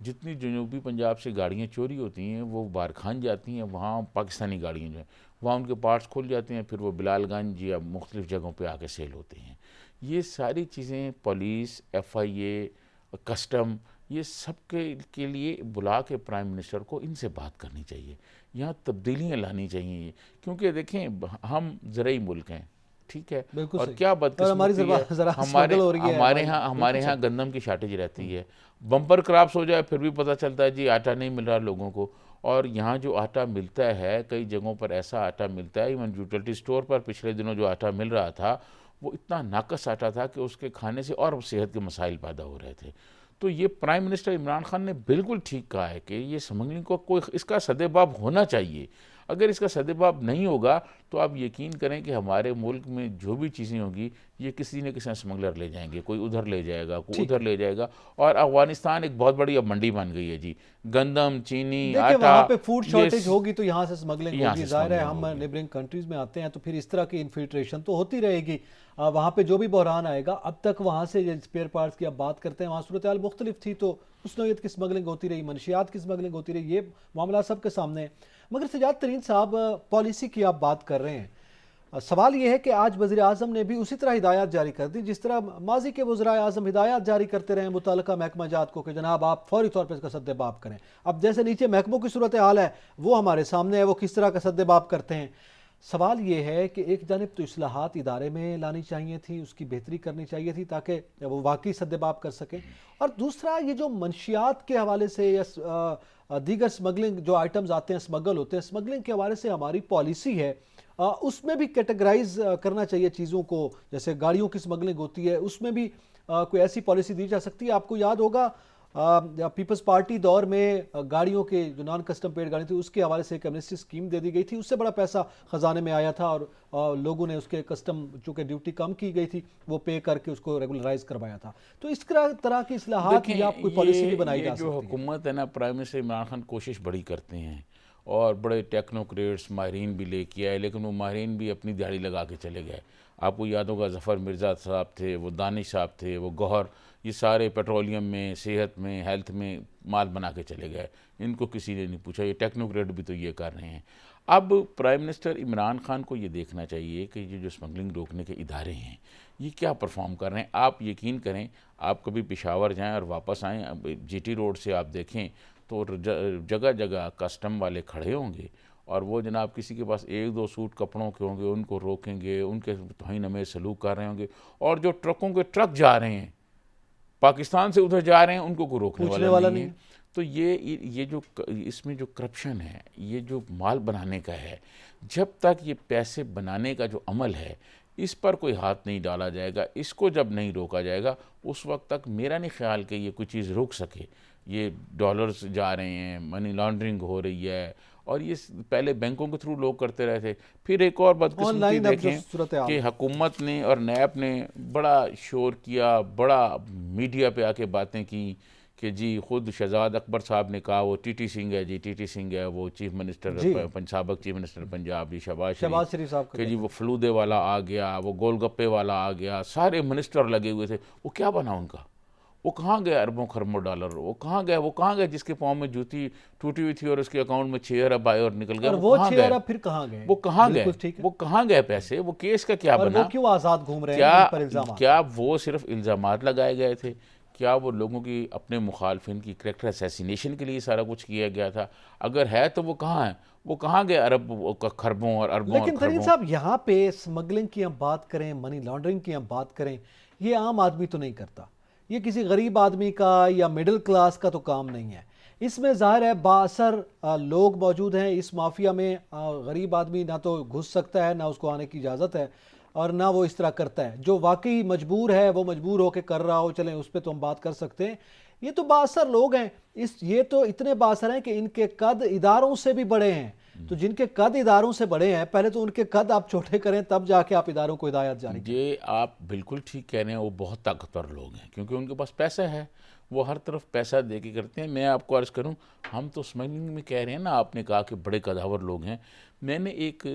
جتنی جنوبی پنجاب سے گاڑیاں چوری ہوتی ہیں وہ بارکھان جاتی ہیں، وہاں پاکستانی گاڑیاں جو ہیں وہاں ان کے پارٹس کھل جاتے ہیں، پھر وہ بلال گنج یا مختلف جگہوں پہ آ کے سیل ہوتے ہیں۔ یہ ساری چیزیں پولیس، ایف آئی اے، کسٹم، یہ سب کے لیے بلا کے پرائم منسٹر کو ان سے بات کرنی چاہیے، یہاں تبدیلیاں لانی چاہیے، کیونکہ دیکھیں ہم زرعی ملک ہیں، ٹھیک ہے، بالکل اور صحیح. کیا اور ہماری بدقسمتی ہے، ذرا اسمگل ہو رہی ہے ہماری. ہمارے بالکل ہاں صحیح. گندم کی شارٹیج رہتی ہے، بمپر کراپس ہو جائے پھر بھی پتہ چلتا ہے جی آٹا نہیں مل رہا لوگوں کو، اور یہاں جو آٹا ملتا ہے کئی جگہوں پر ایسا آٹا ملتا ہے، ایون یوٹیلٹی سٹور پر پچھلے دنوں جو آٹا مل رہا تھا وہ اتنا ناقص آٹا تھا کہ اس کے کھانے سے اور صحت کے مسائل پیدا ہو رہے تھے۔ تو یہ پرائم منسٹر عمران خان نے بالکل ٹھیک کہا ہے کہ یہ اسمگلنگ کو کوئی اس کا سدباب ہونا چاہیے، اگر اس کا سدباب نہیں ہوگا تو آپ یقین کریں کہ ہمارے ملک میں جو بھی چیزیں ہوں گی یہ کسی نہ کسی اسمگلر لے جائیں گے، کوئی ادھر لے جائے گا، کوئی ٹھیک ادھر ہے. لے جائے گا، اور افغانستان ایک بہت بڑی اب منڈی بن گئی ہے جی، گندم، چینی، دیکھیں آٹا، وہاں پہ فوڈ یہ شارٹیج ہوگی تو یہاں سے اسمگلنگ یہاں ہوگی. سے ظاہر ہے اسمگلنگ ہم ہوگی۔ نیبرنگ کنٹریز میں آتے ہیں تو پھر اس طرح کی انفلٹریشن تو ہوتی رہے گی. وہاں پہ جو بھی بحران آئے گا، اب تک وہاں سے اسپیئر پارٹس کی اب بات کرتے ہیں، وہاں صورتحال مختلف تھی تو اس نوعیت کی اسمگلنگ ہوتی رہی، منشیات کی اسمگلنگ ہوتی رہی، یہ معاملات سب کے سامنے ہیں. مگر سجاد ترین صاحب، پالیسی کی آپ بات کر رہے ہیں، سوال یہ ہے کہ آج وزیر اعظم نے بھی اسی طرح ہدایات جاری کر دی جس طرح ماضی کے وزراء اعظم ہدایات جاری کرتے رہے متعلقہ محکمہ جات کو کہ جناب آپ فوری طور پر اس کا سدباب کریں. اب جیسے نیچے محکموں کی صورتحال ہے وہ ہمارے سامنے ہے، وہ کس طرح کا سدباب کرتے ہیں. سوال یہ ہے کہ ایک جانب تو اصلاحات ادارے میں لانی چاہیے تھی، اس کی بہتری کرنی چاہیے تھی تاکہ وہ واقعی سدباب کر سکیں، اور دوسرا یہ جو منشیات کے حوالے سے یا دیگر سمگلنگ جو آئٹمز آتے ہیں سمگل ہوتے ہیں، سمگلنگ کے حوالے سے ہماری پالیسی ہے، اس میں بھی کیٹیگرائز کرنا چاہیے چیزوں کو. جیسے گاڑیوں کی سمگلنگ ہوتی ہے اس میں بھی کوئی ایسی پالیسی دی جا سکتی ہے. آپ کو یاد ہوگا پیپلز پارٹی دور میں گاڑیوں کے جو نان کسٹم پیڈ گاڑی تھی اس کے حوالے سے ایک ایمنسٹی اسکیم دے دی گئی تھی، اس سے بڑا پیسہ خزانے میں آیا تھا اور لوگوں نے اس کے کسٹم چونکہ ڈیوٹی کم کی گئی تھی وہ پے کر کے اس کو ریگولرائز کروایا تھا. تو اس طرح کی اصلاحات یا دیکھیں کوئی پالیسی بھی بنائی یہ جا جو سکتی ہے. حکومت ہے نا، پرائم منسٹر عمران خان کوشش بڑی کرتے ہیں اور بڑے ٹیکنوکریٹس ماہرین بھی لے کے آئے، لیکن وہ ماہرین بھی اپنی دیہڑی لگا کے چلے گئے. آپ کو یاد ہوگا ظفر مرزا صاحب تھے، وہ دانش صاحب تھے، وہ گوہر، یہ سارے پیٹرولیم میں، صحت میں، ہیلتھ میں مال بنا کے چلے گئے، ان کو کسی نے نہیں پوچھا. یہ ٹیکنوکریٹ بھی تو یہ کر رہے ہیں. اب پرائم منسٹر عمران خان کو یہ دیکھنا چاہیے کہ یہ جو اسمگلنگ روکنے کے ادارے ہیں یہ کیا پرفارم کر رہے ہیں. آپ یقین کریں، آپ کبھی پشاور جائیں اور واپس آئیں، جی ٹی روڈ سے آپ دیکھیں تو جگہ جگہ کسٹم والے کھڑے ہوں گے، اور وہ جناب کسی کے پاس ایک دو سوٹ کپڑوں کے ہوں گے ان کو روکیں گے، ان کے توہین ہمیں سلوک کر رہے ہوں گے، اور جو ٹرکوں کے ٹرک جا رہے ہیں پاکستان سے ادھر جا رہے ہیں ان کو کوئی روکنے پوچھنے والا والا نہیں نہیں ہے. تو یہ جو اس میں جو کرپشن ہے، یہ جو مال بنانے کا ہے، جب تک یہ پیسے بنانے کا جو عمل ہے اس پر کوئی ہاتھ نہیں ڈالا جائے گا، اس کو جب نہیں روکا جائے گا اس وقت تک میرا نہیں خیال کہ یہ کوئی چیز روک سکے. یہ ڈالرز جا رہے ہیں، منی لانڈرنگ ہو رہی ہے، اور یہ پہلے بینکوں کے تھرو لوگ کرتے رہے تھے. پھر ایک اور آن بدقسمتی لائن اب جو دیکھیں صورتحال کہ ہے. حکومت نے اور نیب نے بڑا شور کیا، بڑا میڈیا پہ آ کے باتیں کی کہ جی خود شہزاد اکبر صاحب نے کہا وہ ٹی ٹی سنگھ ہے، جی ٹی ٹی سنگھ ہے، وہ چیف منسٹر جی سابق چیف منسٹر پنجاب جی شہباز شہباز شریف، شریف صاحب کا کہ جی کہنا وہ فلودے والا آ گیا، وہ گول گپے والا آ گیا، سارے منسٹر لگے ہوئے تھے. وہ کیا بنا ان کا؟ وہ کہاں گئے اربوں خربوں ڈالر؟ وہ کہاں گئے جس کے پاؤں میں جوتی ٹوٹی ہوئی تھی اور اس کے اکاؤنٹ میں 6 ارب آئے اور نکل گئے؟ اور وہ وہ کہاں 6 گئے؟ ارب پھر کہاں گئے؟ وہ کہاں گئے؟ بالکل ٹھیک ہے. وہ کہاں گئے پیسے؟ وہ کیس کا کیا اور وہ بنا؟ کیوں آزاد گھوم رہے ہیں کیا جن پر الزامات ہیں؟ وہ صرف الزامات لگائے گئے تھے؟ کیا وہ لوگوں کی اپنے مخالفین کی کریکٹر اسیسینیشن کے لیے سارا کچھ کیا گیا تھا؟ اگر ہے تو وہ کہاں ہیں؟ وہ کہاں گئے ارب خربوں اور اربوں اور لیکن ترین خربوں؟ صاحب یہاں پہ سمگلنگ کی ہم بات کریں، منی لانڈرنگ کی ہم بات کریں، یہ عام آدمی تو نہیں کرتا، یہ کسی غریب آدمی کا یا مڈل کلاس کا تو کام نہیں ہے. اس میں ظاہر ہے بااثر لوگ موجود ہیں اس مافیا میں. غریب آدمی نہ تو گھس سکتا ہے، نہ اس کو آنے کی اجازت ہے، اور نہ وہ اس طرح کرتا ہے. جو واقعی مجبور ہے وہ مجبور ہو کے کر رہا ہو، چلیں اس پہ تو ہم بات کر سکتے ہیں. یہ تو بااثر لوگ ہیں، یہ تو اتنے بااثر ہیں کہ ان کے قد اداروں سے بھی بڑے ہیں. تو جن کے قد اداروں سے بڑے ہیں، پہلے تو ان کے قد آپ چھوٹے کریں تب جا کے آپ اداروں کو ہدایات جاری کریں. یہ آپ بالکل ٹھیک کہہ رہے ہیں، وہ بہت طاقتور لوگ ہیں کیونکہ ان کے پاس پیسہ ہے، وہ ہر طرف پیسہ دے کے کرتے ہیں. میں آپ کو عرض کروں، ہم تو اسمگلنگ میں کہہ رہے ہیں نا، آپ نے کہا کہ بڑے قداور لوگ ہیں. میں ایک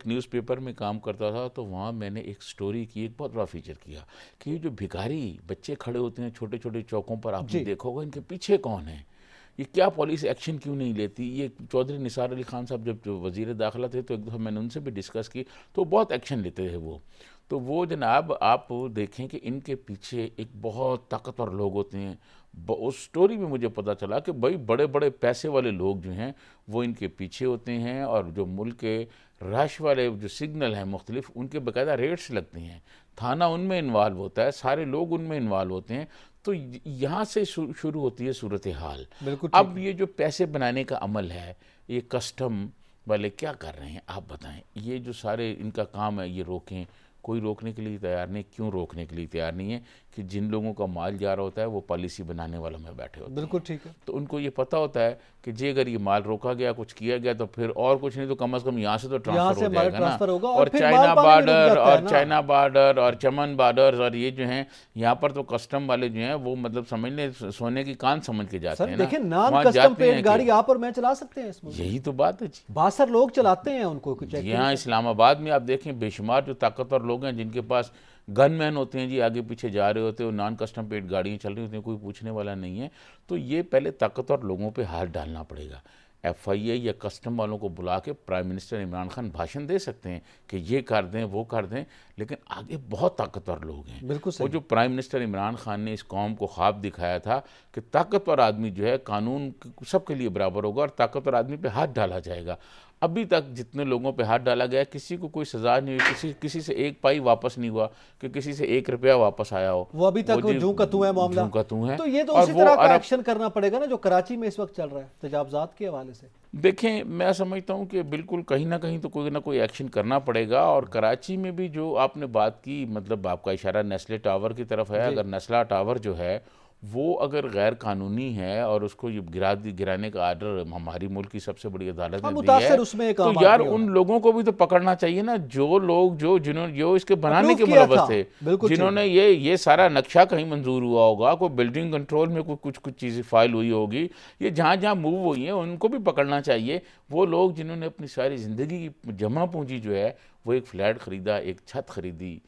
نیوز پیپر میں کام کرتا تھا تو وہاں میں نے ایک سٹوری کی، ایک بہت بڑا فیچر کیا کہ یہ جو بھکاری بچے کھڑے ہوتے ہیں چھوٹے چھوٹے چوکوں پر، آپ نے جی دیکھا ہوگا ان کے پیچھے کون ہیں. یہ کیا پولیس ایکشن کیوں نہیں لیتی؟ یہ چودھری نثار علی خان صاحب جب وزیر داخلہ تھے تو ایک دفعہ میں نے ان سے بھی ڈسکس کی تو بہت ایکشن لیتے تھے وہ. تو وہ جناب آپ دیکھیں کہ ان کے پیچھے ایک بہت طاقتور لوگ ہوتے ہیں. اس سٹوری میں مجھے پتا چلا کہ بھائی بڑے بڑے پیسے والے لوگ جو ہیں وہ ان کے پیچھے ہوتے ہیں, اور جو ملک کے رش والے جو سگنل ہیں مختلف ان کے باقاعدہ ریٹس لگتے ہیں, تھانہ ان میں انوالو ہوتا ہے, سارے لوگ ان میں انوالو ہوتے ہیں. تو یہاں سے شروع ہوتی ہے صورتحال. بالکل اب یہ جو پیسے بنانے کا عمل ہے, یہ کسٹم والے کیا کر رہے ہیں آپ بتائیں؟ یہ جو سارے ان کا کام ہے یہ روکیں, کوئی روکنے کے لیے تیار نہیں. کیوں روکنے کے لیے تیار نہیں ہے؟ کہ جن لوگوں کا مال جا رہا ہوتا ہے وہ پالیسی بنانے والوں میں بیٹھے ہوتے ہیں. بالکل ٹھیک ہے. تو ان کو یہ پتہ ہوتا ہے کہ جی اگر یہ مال روکا گیا, کچھ کیا گیا, تو پھر اور کچھ نہیں تو کم از کم یہاں سے تو ٹرانسفر ہو جائے گا نا. اور چائنا بارڈر اور چائنا بارڈر اور چمن بارڈر اور یہ جو ہیں یہاں پر تو کسٹم والے جو ہیں وہ مطلب سمجھ لیں سونے کی کان سمجھ کے جاتے ہیں نا. دیکھیں نان کسٹم پیڈ گاڑی آپ اور میں چلا سکتے ہیں اس میں, یہی تو بات ہے جی. 62 لوگ چلاتے ہیں ان کو. یہاں اسلام آباد میں آپ دیکھیں بے شمار جو طاقتور لوگ ہیں جن کے پاس گن مین ہوتے ہیں جی, آگے پیچھے جا رہے ہوتے ہیں, وہ نان کسٹم پیڈ گاڑیاں چل رہی ہوتی ہیں, کوئی پوچھنے والا نہیں ہے. تو یہ پہلے طاقتور لوگوں پہ ہاتھ ڈالنا پڑے گا. ایف آئی اے یا کسٹم والوں کو بلا کے پرائم منسٹر عمران خان بھاشن دے سکتے ہیں کہ یہ کر دیں وہ کر دیں, لیکن آگے بہت طاقتور لوگ ہیں. وہ جو پرائم منسٹر عمران خان نے اس قوم کو خواب دکھایا تھا کہ طاقتور آدمی جو ہے قانون سب کے لیے برابر ہوگا اور طاقتور آدمی پہ ہاتھ ڈالا جائے گا. ابھی تک جتنے لوگوں پہ ہاتھ ڈالا گیا کسی کو کوئی سزا نہیں ہوئی, کسی سے ایک پائی واپس نہیں ہوا, کہ کسی سے 1 روپیہ واپس آیا ہو. وہ ابھی تک جوں کا توں ہے معاملہ. جوں کا توں ہے. تو یہ تو اسی طرح کا ایکشن کرنا پڑے گا نا جو کراچی میں اس وقت چل رہا ہے تجاوزات کے حوالے سے. دیکھیں میں سمجھتا ہوں کہ بالکل کہیں نہ کہیں تو کوئی نہ کوئی ایکشن کرنا پڑے گا. اور کراچی میں بھی جو آپ نے بات کی, مطلب آپ کا اشارہ نیسلے ٹاور کی طرف ہے. اگر نیسلا ٹاور جو ہے وہ اگر غیر قانونی ہے اور اس کو یہ گرانے کا آرڈر ہماری ملک کی سب سے بڑی عدالت نے دی ہے, تو یار ان لوگوں کو بھی تو پکڑنا چاہیے نا جو لوگ جو اس کے بنانے کے ملوث تھے, جنہوں نے یہ سارا نقشہ کہیں منظور ہوا ہوگا, کوئی بلڈنگ کنٹرول میں کچھ چیزیں فائل ہوئی ہوگی, یہ جہاں جہاں موو ہوئی ہیں ان کو بھی پکڑنا چاہیے. وہ لوگ جنہوں نے اپنی ساری زندگی کی جمع پونجی جو ہے وہ ایک فلیٹ خریدا, ایک چھت خریدی,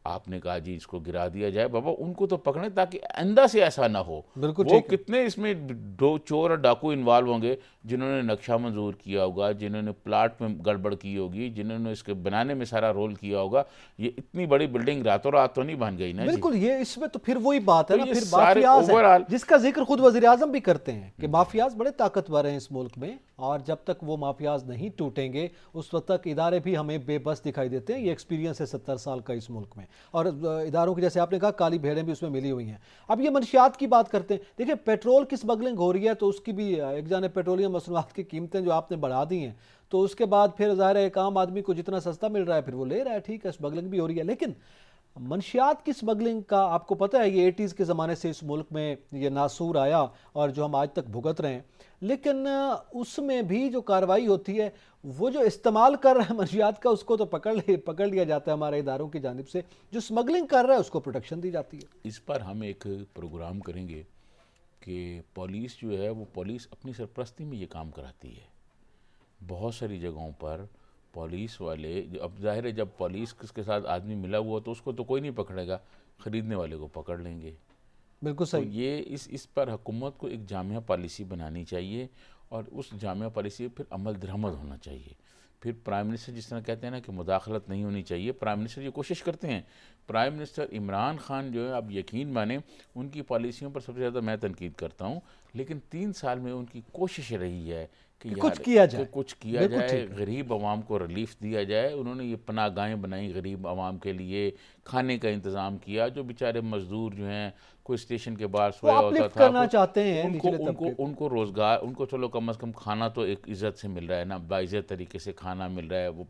آپ نے کہا جی اس کو گرا دیا جائے, بابا ان کو تو پکڑیں تاکہ آئندہ سے ایسا نہ ہو. وہ کتنے اس میں چور اور ڈاکو انوالو ہوں گے جنہوں نے نقشہ منظور کیا ہوگا, جنہوں نے پلاٹ میں گڑبڑ کی ہوگی, جنہوں نے اس کے بنانے میں سارا رول کیا ہوگا. یہ اتنی بڑی بلڈنگ راتوں رات تو نہیں بن گئی نا. بالکل, یہ اس میں تو پھر وہی بات ہے نا, پھر مافیاز ہیں جس کا ذکر خود وزیر اعظم بھی کرتے ہیں کہ مافیاز بڑے طاقتور ہیں اس ملک میں, اور جب تک وہ مافیاز نہیں ٹوٹیں گے اس وقت تک ادارے بھی ہمیں بے بس دکھائی دیتے ہیں. یہ ایکسپیرینس ہے 70 سال کا اس ملک میں, اور اداروں کی جیسے آپ نے کہا کالی بھیڑیں بھی اس میں ملی ہوئی ہیں. اب یہ منشیات کی بات کرتے ہیں, دیکھیں پیٹرول کی اسمگلنگ ہو رہی ہے تو اس کی بھی ایک جانب پیٹرولیم مصنوعات کی قیمتیں جو آپ نے بڑھا دی ہیں, تو اس کے بعد پھر ظاہر ہے ایک عام آدمی کو جتنا سستا مل رہا ہے پھر وہ لے رہا ہے, ٹھیک ہے اسمگلنگ بھی ہو رہی ہے. لیکن منشیات کی اسمگلنگ کا آپ کو پتہ ہے یہ 80s کے زمانے سے اس ملک میں یہ ناسور آیا اور جو ہم آج تک بھگت رہے ہیں, لیکن اس میں بھی جو کارروائی ہوتی ہے وہ جو استعمال کر رہا ہے منشیات کا اس کو تو پکڑ لیا جاتا ہے ہمارے اداروں کی جانب سے, جو اسمگلنگ کر رہا ہے اس کو پروٹیکشن دی جاتی ہے. اس پر ہم ایک پروگرام کریں گے کہ پولیس جو ہے وہ پولیس اپنی سرپرستی میں یہ کام کراتی ہے. بہت ساری جگہوں پر پولیس والے, اب ظاہر ہے جب پولیس کے ساتھ آدمی ملا ہوا تو اس کو تو کوئی نہیں پکڑے گا, خریدنے والے کو پکڑ لیں گے. بالکل صحیح. یہ اس پر حکومت کو ایک جامعہ پالیسی بنانی چاہیے, اور اس جامعہ پالیسی پر پھر عمل درآمد ہونا چاہیے. پھر پرائم منسٹر جس طرح کہتے ہیں نا کہ مداخلت نہیں ہونی چاہیے, پرائم منسٹر یہ کوشش کرتے ہیں. پرائم منسٹر عمران خان جو ہے, آپ یقین مانیں ان کی پالیسیوں پر سب سے زیادہ میں تنقید کرتا ہوں, لیکن 3 سال میں ان کی کوشش رہی ہے کہ کچھ کیا جائے, غریب عوام کو ریلیف دیا جائے. انہوں نے یہ پناہ گاہیں بنائی غریب عوام کے لیے, کھانے کا انتظام کیا, جو بیچارے مزدور جو ہیں کوئی اسٹیشن کے باہر سویا ہوتا تھا, کرنا چاہتے ہیں ان کو روزگار, ان کو چلو کم از کم کھانا تو ایک عزت سے مل رہا ہے نا, باعزت طریقے سے کھانا مل رہا ہے, وہ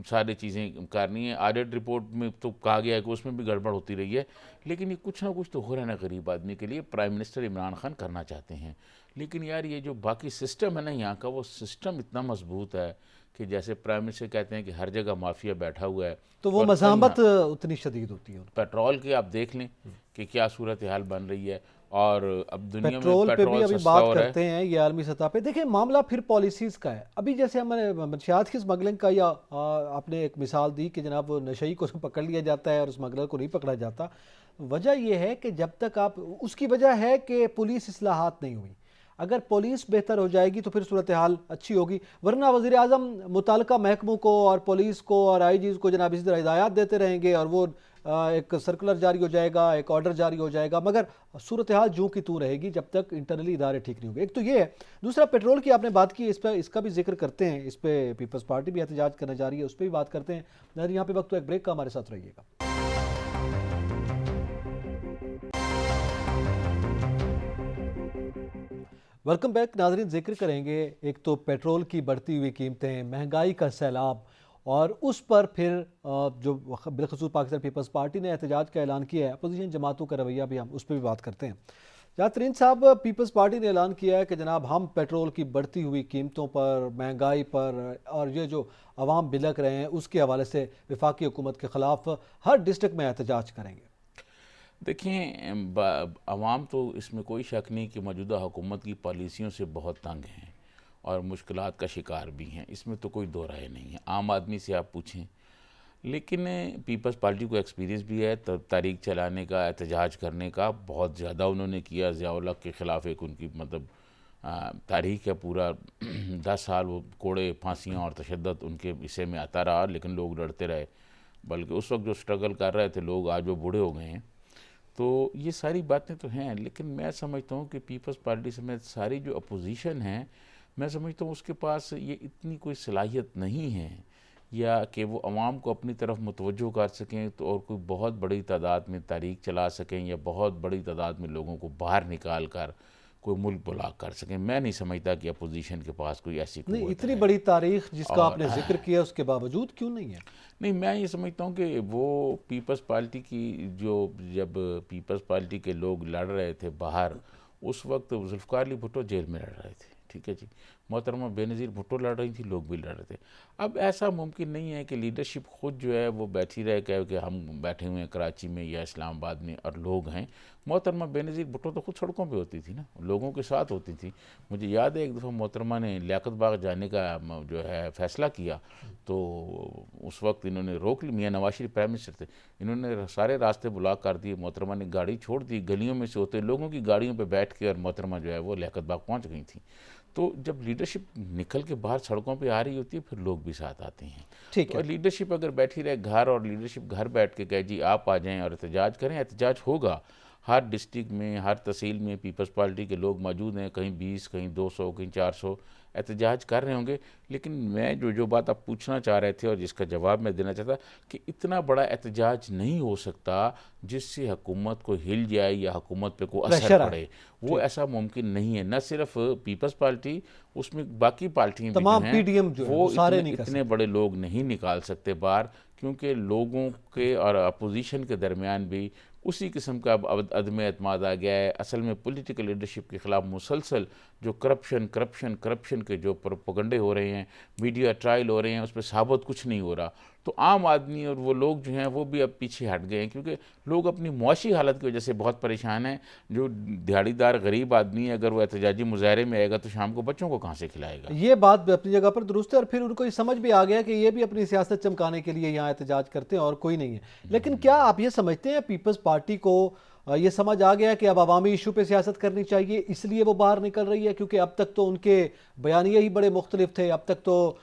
ساری چیزیں کرنی ہے. آڈٹ رپورٹ میں تو کہا گیا ہے کہ اس میں بھی گڑبڑ ہوتی رہی ہے, لیکن یہ کچھ نہ کچھ تو ہو رہا ہے نا غریب آدمی کے لیے. پرائم منسٹر عمران خان کرنا چاہتے ہیں, لیکن یار یہ جو باقی سسٹم ہے نا یہاں کا, وہ سسٹم اتنا مضبوط ہے کہ جیسے پرائم منسٹر کہتے ہیں کہ ہر جگہ مافیا بیٹھا ہوا ہے, تو وہ مزاحمت اتنی شدید ہوتی ہے. پیٹرول کے آپ دیکھ لیں کہ کیا صورتحال بن رہی ہے, اور اب دنیا میں پیٹرول پہ بھی ابھی بات کرتے ہیں یہ عالمی سطح پہ. دیکھیں معاملہ پھر پالیسیز کا ہے. ابھی جیسے ہم نے منشیات کی اسمگلنگ کا, یا آپ نے ایک مثال دی کہ جناب نشئی کو پکڑ لیا جاتا ہے اور اسمگلر کو نہیں پکڑا جاتا. وجہ یہ ہے کہ جب تک آپ, اس کی وجہ ہے کہ پولیس اصلاحات نہیں ہوئی. اگر پولیس بہتر ہو جائے گی تو پھر صورتحال اچھی ہوگی، ورنہ وزیر اعظم متعلقہ محکموں کو اور پولیس کو اور آئی جیز کو جناب اسی طرح ہدایات دیتے رہیں گے اور وہ ایک سرکولر جاری ہو جائے گا، ایک آرڈر جاری ہو جائے گا، مگر صورتحال جوں کی توں رہے گی جب تک انٹرنلی ادارے ٹھیک نہیں ہوں گے۔ ایک تو یہ ہے، دوسرا پیٹرول کی آپ نے بات کی، اس کا بھی ذکر کرتے ہیں، اس پہ پیپلز پارٹی بھی احتجاج کرنے جا رہی ہے، اس پہ بھی بات کرتے ہیں۔ ناظرین یہاں پہ وقت تو ایک بریک کا، ہمارے ساتھ رہیے گا۔ ویلکم بیک ناظرین، ذکر کریں گے ایک تو پیٹرول کی بڑھتی ہوئی قیمتیں، مہنگائی کا سیلاب، اور اس پر پھر جو بالخصوص پاکستان پیپلز پارٹی نے احتجاج کا اعلان کیا ہے، اپوزیشن جماعتوں کا رویہ بھی، ہم اس پہ بھی بات کرتے ہیں۔ جناب ترین صاحب، پیپلز پارٹی نے اعلان کیا ہے کہ جناب ہم پیٹرول کی بڑھتی ہوئی قیمتوں پر، مہنگائی پر اور یہ جو عوام بلک رہے ہیں اس کے حوالے سے وفاقی حکومت کے خلاف ہر ڈسٹرکٹ میں احتجاج کریں گے۔ دیکھیں، عوام تو اس میں کوئی شک نہیں کہ موجودہ حکومت کی پالیسیوں سے بہت تنگ ہیں اور مشکلات کا شکار بھی ہیں، اس میں تو کوئی دو رائے نہیں ہے۔ عام آدمی سے آپ پوچھیں، لیکن پیپلز پارٹی کو ایکسپیرینس بھی ہے تحریک چلانے کا، احتجاج کرنے کا، بہت زیادہ انہوں نے کیا۔ ضیاء الحق کے خلاف ایک ان کی تاریخ ہے، پورا 10 سال وہ کوڑے، پھانسیاں اور تشدد ان کے حصے میں آتا رہا، لیکن لوگ لڑتے رہے، بلکہ اس وقت جو سٹرگل کر رہے تھے لوگ، آج وہ بوڑھے ہو گئے ہیں۔ تو یہ ساری باتیں تو ہیں، لیکن میں سمجھتا ہوں کہ پیپلز پارٹی سمیت ساری جو اپوزیشن ہے، میں سمجھتا ہوں اس کے پاس یہ اتنی کوئی صلاحیت نہیں ہے یا کہ وہ عوام کو اپنی طرف متوجہ کر سکیں تو اور کوئی بہت بڑی تعداد میں تحریک چلا سکیں یا بہت بڑی تعداد میں لوگوں کو باہر نکال کر کوئی ملک بلاک کر سکیں۔ میں نہیں سمجھتا کہ اپوزیشن کے پاس کوئی ایسی نہیں، قوت اتنی ہے۔ بڑی تاریخ جس کا آپ نے ذکر کیا اس کے باوجود کیوں نہیں ہے؟ نہیں، میں یہ سمجھتا ہوں کہ وہ پیپلز پارٹی کی جب پیپلز پارٹی کے لوگ لڑ رہے تھے باہر، اس وقت ذوالفقار علی بھٹو جیل میں لڑ رہے تھے، ٹھیک ہے جی، محترمہ بے نظیر بھٹو لڑ رہی تھی، لوگ بھی لڑ رہے تھے۔ اب ایسا ممکن نہیں ہے کہ لیڈرشپ خود جو ہے وہ بیٹھی رہے کہ ہم بیٹھے ہوئے ہیں کراچی میں یا اسلام آباد میں اور لوگ ہیں۔ محترمہ بے نظیر بھٹو تو خود سڑکوں پہ ہوتی تھی نا، لوگوں کے ساتھ ہوتی تھی۔ مجھے یاد ہے ایک دفعہ محترمہ نے لیاقت باغ جانے کا جو ہے فیصلہ کیا تو اس وقت انہوں نے روک لی، میاں نواز شریف پرائم منسٹر تھے، انہوں نے سارے راستے بلاک کر دیے، محترمہ نے گاڑی چھوڑ دی، گلیوں میں سے ہوتے لوگوں کی گاڑیوں پہ بیٹھ کے اور محترمہ جو ہے وہ لیاقت باغ پہنچ گئی تھیں۔ تو جب لیڈرشپ نکل کے باہر سڑکوں پہ آ رہی ہوتی ہے پھر لوگ بھی ساتھ آتے ہیں۔ ٹھیک ہے، اور لیڈرشپ اگر بیٹھی رہے گھر، اور لیڈرشپ گھر بیٹھ کے کہے جی آپ آ جائیں اور احتجاج کریں، احتجاج ہوگا۔ ہر ڈسٹرکٹ میں، ہر تحصیل میں پیپلز پارٹی کے لوگ موجود ہیں، کہیں 20، کہیں 200، کہیں 400 احتجاج کر رہے ہوں گے۔ لیکن میں جو بات آپ پوچھنا چاہ رہے تھے اور جس کا جواب میں دینا چاہتا کہ اتنا بڑا احتجاج نہیں ہو سکتا جس سے حکومت کو ہل جائے یا حکومت پہ کوئی اثر پریشر آئے۔ پڑے، وہ ایسا ممکن نہیں ہے۔ نہ صرف پیپلز پارٹی، اس میں باقی پارٹیاں بھی تمام جو پی ہیں ڈی ایم جو ہیں وہ وہ سارے نہیں کر اتنے بڑے لوگ نہیں نکال سکتے باہر، کیونکہ لوگوں کے اور اپوزیشن کے درمیان بھی اسی قسم کا عدم اعتماد آ گیا ہے۔ اصل میں پولیٹیکل لیڈرشپ کے خلاف مسلسل جو کرپشن کے جو پروپیگنڈے ہو رہے ہیں، میڈیا ٹرائل ہو رہے ہیں، اس پہ ثابت کچھ نہیں ہو رہا۔ تو عام آدمی اور وہ لوگ جو ہیں وہ بھی اب پیچھے ہٹ گئے ہیں، کیونکہ لوگ اپنی معاشی حالت کی وجہ سے بہت پریشان ہیں۔ جو دیہڑی دار غریب آدمی ہے، اگر وہ احتجاجی مظاہرے میں آئے گا تو شام کو بچوں کو کہاں سے کھلائے گا؟ یہ بات بھی اپنی جگہ پر درست ہے، اور پھر ان کو یہ سمجھ بھی آ گیا کہ یہ بھی اپنی سیاست چمکانے کے لیے یہاں احتجاج کرتے ہیں اور کوئی نہیں ہے۔ لیکن کیا آپ یہ سمجھتے ہیں پیپلز پارٹی کو یہ سمجھ آ گیا کہ اب عوامی ایشو پہ سیاست کرنی چاہیے، اس لیے وہ باہر نکل رہی ہے؟ کیونکہ اب تک تو ان کے بیانیے ہی بڑے مختلف تھے، اب تک تو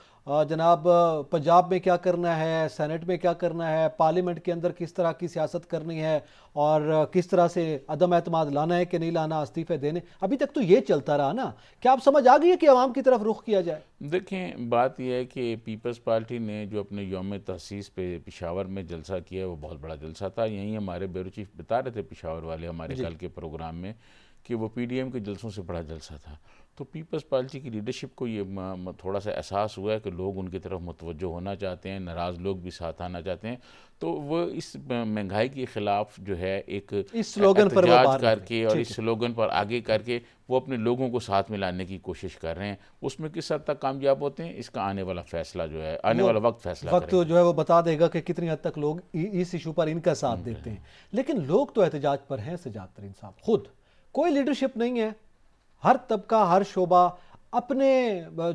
جناب پنجاب میں کیا کرنا ہے، سینٹ میں کیا کرنا ہے، پارلیمنٹ کے اندر کس طرح کی سیاست کرنی ہے، اور کس طرح سے عدم اعتماد لانا ہے کہ نہیں لانا، استعفے دینے، ابھی تک تو یہ چلتا رہا نا۔ کیا آپ سمجھ آ گئی ہے کہ عوام کی طرف رخ کیا جائے؟ دیکھیں، بات یہ ہے کہ پیپلز پارٹی نے جو اپنے یوم تاسیس پہ پشاور میں جلسہ کیا ہے وہ بہت بڑا جلسہ تھا۔ یہیں ہمارے بیورو چیف بتا رہے تھے پشاور والے ہمارے کل کے پروگرام میں کہ وہ پی ڈی ایم کے جلسوں سے بڑا جلسہ تھا۔ تو پیپلز پارٹی کی لیڈرشپ کو یہ تھوڑا سا احساس ہوا ہے کہ لوگ ان کی طرف متوجہ ہونا چاہتے ہیں، ناراض لوگ بھی ساتھ آنا چاہتے ہیں، تو وہ اس مہنگائی کے خلاف جو ہے ایک اس سلوگن پر وہ احتجاج باہر کر نکلے۔ کے اور اس سلوگن پر آگے کر کے وہ اپنے لوگوں کو ساتھ میں لانے کی کوشش کر رہے ہیں۔ اس میں کس حد تک کامیاب ہوتے ہیں، اس کا آنے والا فیصلہ جو ہے، آنے والا وقت فیصلہ وقت کرے گا۔ جو ہے وہ بتا دے گا کہ کتنی حد تک لوگ اس ایشو پر ان کا ساتھ دیتے ہیں۔ لیکن لوگ تو احتجاج پر ہیں سجاد ترین صاحب، خود کوئی لیڈرشپ نہیں ہے، ہر طبقہ، ہر شعبہ اپنے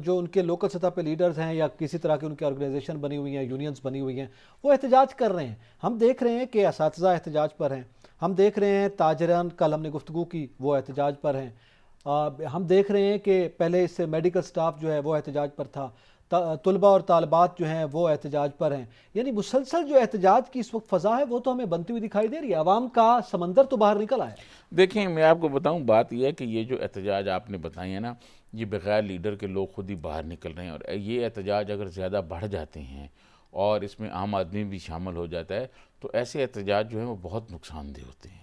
جو ان کے لوکل سطح پہ لیڈرز ہیں یا کسی طرح کی ان کی آرگنائزیشن بنی ہوئی ہیں، یونینز بنی ہوئی ہیں، وہ احتجاج کر رہے ہیں۔ ہم دیکھ رہے ہیں کہ اساتذہ احتجاج پر ہیں، ہم دیکھ رہے ہیں تاجران، کل ہم نے گفتگو کی، وہ احتجاج پر ہیں۔ ہم دیکھ رہے ہیں کہ پہلے اس سے میڈیکل سٹاف جو ہے وہ احتجاج پر تھا، طلباء اور طالبات جو ہیں وہ احتجاج پر ہیں، یعنی مسلسل جو احتجاج کی اس وقت فضا ہے وہ تو ہمیں بنتی ہوئی دکھائی دے رہی ہے، عوام کا سمندر تو باہر نکل آیا۔ دیکھیں میں آپ کو بتاؤں، بات یہ ہے کہ یہ جو احتجاج آپ نے بتائی ہے نا، یہ بغیر لیڈر کے لوگ خود ہی باہر نکل رہے ہیں، اور یہ احتجاج اگر زیادہ بڑھ جاتے ہیں اور اس میں عام آدمی بھی شامل ہو جاتا ہے تو ایسے احتجاج جو ہیں وہ بہت نقصان دہ ہوتے ہیں،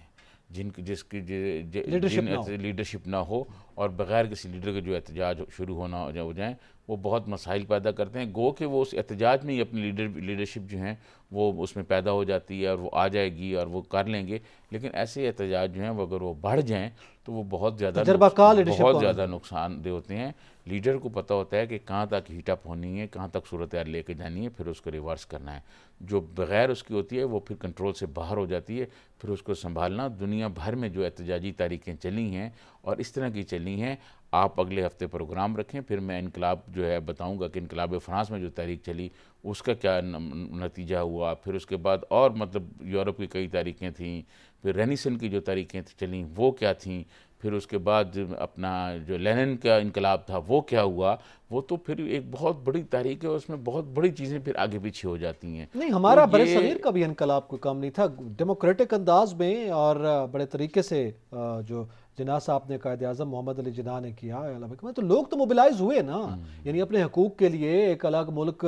جس کی لیڈرشپ نہ ہو۔ لیڈرشپ نہ ہو، اور بغیر کسی لیڈر کے جو احتجاج شروع ہونا ہو جائیں وہ بہت مسائل پیدا کرتے ہیں، گو کہ وہ اس احتجاج میں ہی اپنی لیڈرشپ جو ہیں وہ اس میں پیدا ہو جاتی ہے اور وہ آ جائے گی اور وہ کر لیں گے، لیکن ایسے احتجاج جو ہیں وہ اگر وہ بڑھ جائیں تو وہ بہت تجربہ کار لیڈرشپ کو آنا زیادہ نقصان دہ ہوتے ہیں۔ لیڈر کو پتہ ہوتا ہے کہ کہاں تک ہیٹ اپ ہونی ہے، کہاں تک صورتحال لے کے جانی ہے، پھر اس کو ریورس کرنا ہے، جو بغیر اس کی ہوتی ہے وہ پھر کنٹرول سے باہر ہو جاتی ہے، پھر اس کو سنبھالنا۔ دنیا بھر میں جو احتجاجی تحریکیں چلی ہیں اور اس طرح کی چلی ہیں، آپ اگلے ہفتے پروگرام رکھیں، پھر میں انقلاب جو ہے بتاؤں گا کہ انقلاب فرانس میں جو تحریک چلی اس کا کیا نتیجہ ہوا، پھر اس کے بعد اور مطلب یورپ کی کئی تحریکیں تھیں، پھر رینیسن کی جو تحریکیں چلیں وہ کیا تھیں، پھر اس کے بعد اپنا جو لینن کا انقلاب تھا وہ کیا ہوا، وہ تو پھر ایک بہت بڑی تحریک ہے، اس میں بہت بڑی چیزیں پھر آگے پیچھے ہو جاتی ہیں۔ نہیں، ہمارا تو بر یہ صغیر کا بھی انقلاب کوئی کم نہیں تھا، ڈیموکریٹک انداز میں اور بڑے طریقے سے جو جناح صاحب نے قائد اعظم محمد علی جناح نے کیا میں تو لوگ تو موبلائز ہوئے نا، یعنی اپنے حقوق کے لیے ایک الگ ملک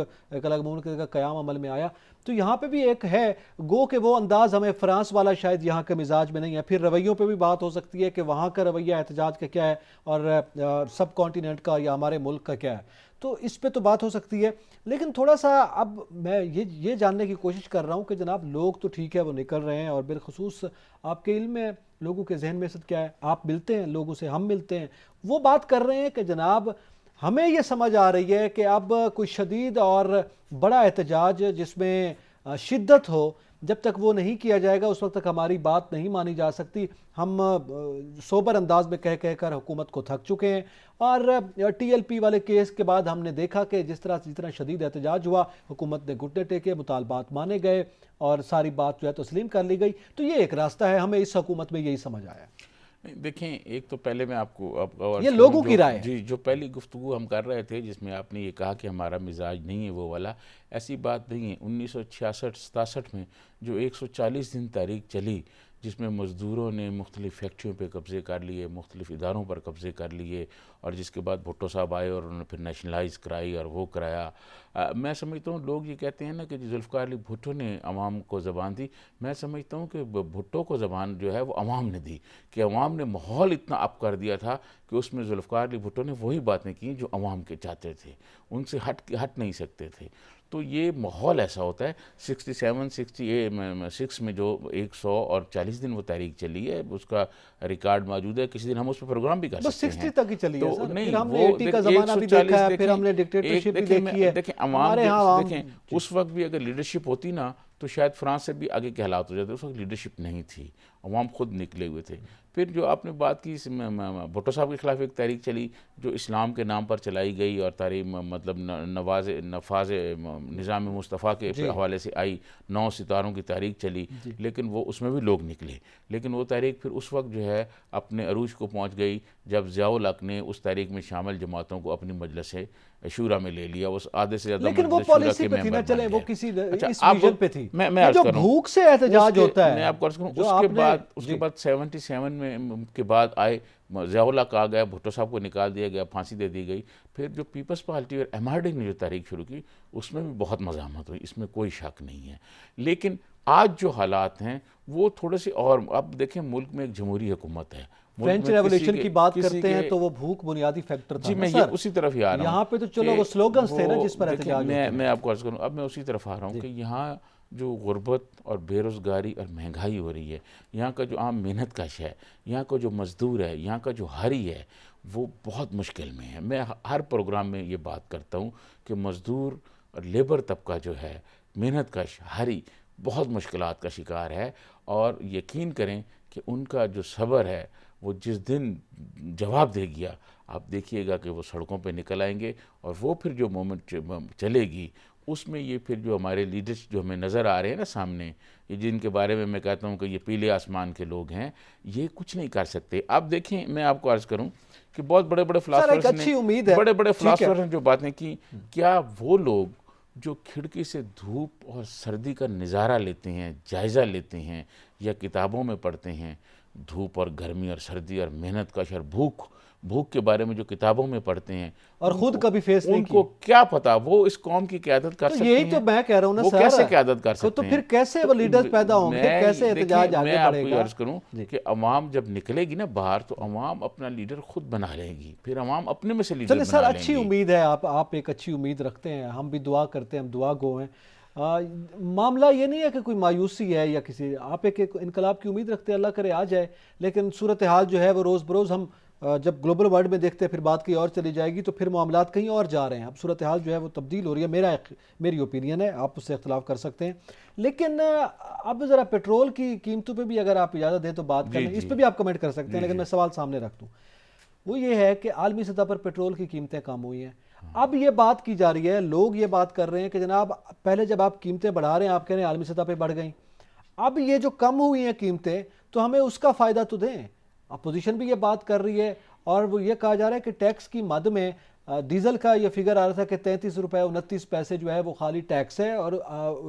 کا قیام عمل میں آیا۔ تو یہاں پہ بھی ایک ہے، گو کہ وہ انداز ہمیں فرانس والا شاید یہاں کے مزاج میں نہیں ہے، پھر رویوں پہ بھی بات ہو سکتی ہے کہ وہاں کا رویہ احتجاج کا کیا ہے اور سب کانٹیننٹ کا یا ہمارے ملک کا کیا ہے، تو اس پہ تو بات ہو سکتی ہے۔ لیکن تھوڑا سا اب میں یہ جاننے کی کوشش کر رہا ہوں کہ جناب لوگ تو ٹھیک ہے وہ نکل رہے ہیں، اور بالخصوص آپ کے علم میں لوگوں کے ذہن میں سے کیا ہے، آپ ملتے ہیں لوگوں سے، ہم ملتے ہیں، وہ بات کر رہے ہیں کہ جناب ہمیں یہ سمجھ آ رہی ہے کہ اب کوئی شدید اور بڑا احتجاج جس میں شدت ہو، جب تک وہ نہیں کیا جائے گا اس وقت تک ہماری بات نہیں مانی جا سکتی۔ ہم سوبر انداز میں کہہ کر حکومت کو تھک چکے ہیں، اور ٹی ایل پی والے کیس کے بعد ہم نے دیکھا کہ جتنا شدید احتجاج ہوا، حکومت نے گھٹنے ٹیکے، مطالبات مانے گئے اور ساری بات جو ہے تسلیم کر لی گئی۔ تو یہ ایک راستہ ہے، ہمیں اس حکومت میں یہی سمجھ آیا۔ دیکھیں، ایک تو پہلے میں آپ کو یہ لوگوں کی رائے ہے۔ جی، جو پہلی گفتگو ہم کر رہے تھے جس میں آپ نے یہ کہا کہ ہمارا مزاج نہیں ہے وہ والا، ایسی بات نہیں ہے۔ 1966-67 میں جو 140 دن تحریک چلی، جس میں مزدوروں نے مختلف فیکٹریوں پہ قبضے کر لیے، مختلف اداروں پر قبضے کر لیے، اور جس کے بعد بھٹو صاحب آئے اور انہوں نے پھر نیشنلائز کرائی اور وہ کرایا۔ میں سمجھتا ہوں لوگ یہ کہتے ہیں نا کہ ذوالفقار علی بھٹو نے عوام کو زبان دی، میں سمجھتا ہوں کہ بھٹو کو زبان جو ہے وہ عوام نے دی، کہ عوام نے ماحول اتنا اپ کر دیا تھا کہ اس میں ذوالفقار علی بھٹو نے وہی باتیں کی جو عوام کے چاہتے تھے، ان سے ہٹ نہیں سکتے تھے۔ تو یہ ماحول ایسا ہوتا ہے۔ 67-66 میں جو 140 دن وہ تحریک چلی ہے، اس کا ریکارڈ موجود ہے، کسی دن ہم اس پہ پروگرام بھی کر بس سکتے ہیں۔ 60 تک ہی چلی ہے سر، نہیں، پھر ہم نے وہ 80 کا زمانہ بھی دیکھا ہے، پھر ہم نے ڈکٹیٹرشپ بھی دیکھی ہے۔ دیکھیں عوام، دیکھیں اس وقت بھی اگر لیڈرشپ ہوتی نا تو شاید فرانس سے بھی آگے کے حالات ہو جاتے، اس وقت لیڈرشپ نہیں تھی، عوام خود نکلے ہوئے تھے۔ پھر جو آپ نے بات کی بھٹو صاحب کے خلاف ایک تحریک چلی جو اسلام کے نام پر چلائی گئی اور تاریخ مطلب نفاذ نظام مصطفیٰ کے حوالے سے آئی، 9 ستاروں کی تحریک چلی، لیکن وہ اس میں بھی لوگ نکلے، لیکن وہ تحریک پھر اس وقت جو ہے اپنے عروج کو پہنچ گئی جب ضیاء الحق نے اس تحریک میں شامل جماعتوں کو اپنی مجلس شورا میں لے لیا، اس آدھے سے زیادہ لیکن وہ مجلس شورا پالیسی کے پہ تھی نا، ممبر چلیں بن وہ گئے۔ کسی اچھا، اس اب ویژن پہ تھی، میں عرض جو کروں بھوک سے احتجاج ہوتا ہے، میں آپ کو عرض کروں جو اس کے بعد 77 میں کے بعد آئے ضیاء الحق آ گیا، بھٹو صاحب کو نکال دیا گیا، پھانسی دے دی گئی۔ پھر جو پیپلز پارٹی اور ایم آر ڈی نے جو تحریک شروع کی اس میں بھی بہت مزاحمت ہوئی، اس میں کوئی شک نہیں ہے، لیکن آج جو حالات ہیں وہ تھوڑے سے، اور اب دیکھیں ملک میں ایک جمہوری حکومت ہے، فرینچ ریولیوشن کی بات کرتے ہیں تو وہ بھوک بنیادی فیکٹر تھا۔ جی، میں یہ اسی طرف ہی آ رہا ہوں، یہاں پہ تو چلو وہ سلوگنز تھے نا جس پر احتجاج ہوتے ہیں۔ میں آپ کو عرض کروں، اب میں اسی طرف آ رہا ہوں کہ یہاں جو غربت اور بے روزگاری اور مہنگائی ہو رہی ہے، یہاں کا جو عام محنت کش ہے، یہاں کا جو مزدور ہے، یہاں کا جو حری ہے، وہ بہت مشکل میں ہے۔ میں ہر پروگرام میں یہ بات کرتا ہوں کہ مزدور اور لیبر طبقہ جو ہے، محنت کش حری، بہت مشکلات کا شکار ہے، اور یقین کریں کہ ان کا جو صبر ہے وہ جس دن جواب دے گیا، آپ دیکھیے گا کہ وہ سڑکوں پہ نکل آئیں گے، اور وہ پھر جو مومنٹ چلے گی اس میں یہ پھر جو ہمارے لیڈرز جو ہمیں نظر آ رہے ہیں نا سامنے، یہ جن کے بارے میں کہتا ہوں کہ یہ پیلے آسمان کے لوگ ہیں، یہ کچھ نہیں کر سکتے. آپ دیکھیں، میں آپ کو عرض کروں کہ بہت بڑے بڑے ایک اچھی امید ہے. بڑے ٹھیک ہے. فلاسفرز نے جو باتیں کی، کیا وہ لوگ جو کھڑکی سے دھوپ اور سردی کا نظارہ لیتے ہیں، جائزہ لیتے ہیں، یا کتابوں میں پڑھتے ہیں دھوپ اور گرمی اور سردی اور محنت کش اور بھوک کے بارے میں جو کتابوں میں پڑھتے ہیں، اور خود کبھی فیس نہیں ان کی، کو کیا پتا وہ اس قوم کی قیادت کر تو سکتے یہی ہیں؟ تو میں کہہ رہا ہوں نا وہ سر، کیسے قیادت کر سکتے تو ہیں؟ پھر کیسے وہ لیڈرز پیدا ہوں گے، کیسے احتجاج آگے میں آپ بڑھے کو گا؟ عرض کروں کہ عوام جب نکلے گی نا باہر، تو عوام اپنا لیڈر خود بنا لے گی، پھر عوام اپنے میں سے لیڈر چلے بنا سر، لیں گی. اچھی امید ہے، آپ ایک اچھی امید رکھتے ہیں، ہم بھی دعا کرتے ہیں، ہم دعا گو ہیں. معاملہ یہ نہیں ہے کہ کوئی مایوسی ہے یا کسی، آپ ایک انقلاب کی امید رکھتے ہیں، اللہ کرے آ جائے، لیکن صورتحال جو ہے وہ روز بروز ہم جب گلوبل ورلڈ میں دیکھتے ہیں پھر بات کہیں اور چلی جائے گی، تو پھر معاملات کہیں اور جا رہے ہیں. اب صورتحال جو ہے وہ تبدیل ہو رہی ہے، میری اوپینین ہے، آپ اس سے اختلاف کر سکتے ہیں. لیکن اب ذرا پیٹرول کی قیمتوں پہ بھی اگر آپ اجازت دیں تو بات کر لیں، اس پہ بھی آپ کمنٹ کر سکتے ہیں، لیکن میں سوال سامنے رکھ دوں. وہ یہ ہے کہ عالمی سطح پر پیٹرول کی قیمتیں کم ہوئی ہیں. اب یہ بات کی جا رہی ہے، لوگ یہ بات کر رہے ہیں کہ جناب پہلے جب آپ قیمتیں بڑھا رہے ہیں، آپ کہہ رہے ہیں عالمی سطح پہ بڑھ گئیں، اب یہ جو کم ہوئی ہیں قیمتیں، تو ہمیں اس کا فائدہ تو دیں. اپوزیشن بھی یہ بات کر رہی ہے، اور وہ یہ کہا جا رہا ہے کہ ٹیکس کی مد میں ڈیزل کا یہ فگر آ رہا تھا کہ 33 روپے 29 پیسے جو ہے وہ خالی ٹیکس ہے، اور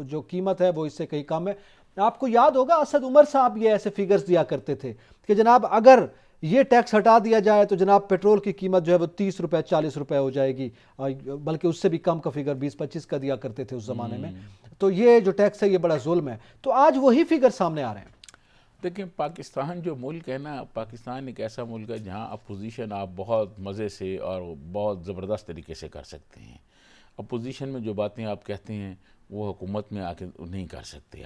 جو قیمت ہے وہ اس سے کہیں کم ہے. آپ کو یاد ہوگا اسد عمر صاحب یہ ایسے فگرز دیا کرتے تھے کہ جناب اگر یہ ٹیکس ہٹا دیا جائے تو جناب پیٹرول کی قیمت جو ہے وہ 30 روپے 40 روپے ہو جائے گی، بلکہ اس سے بھی کم کا فگر 20-25 کا دیا کرتے تھے اس زمانے میں. تو یہ جو ٹیکس ہے یہ بڑا ظلم ہے. تو آج وہی فگر سامنے آ رہے ہیں. دیکھیں، پاکستان جو ملک ہے نا، پاکستان ایک ایسا ملک ہے جہاں اپوزیشن آپ بہت مزے سے اور بہت زبردست طریقے سے کر سکتے ہیں. اپوزیشن میں جو باتیں آپ کہتے ہیں وہ حکومت میں آ کے نہیں کر سکتے.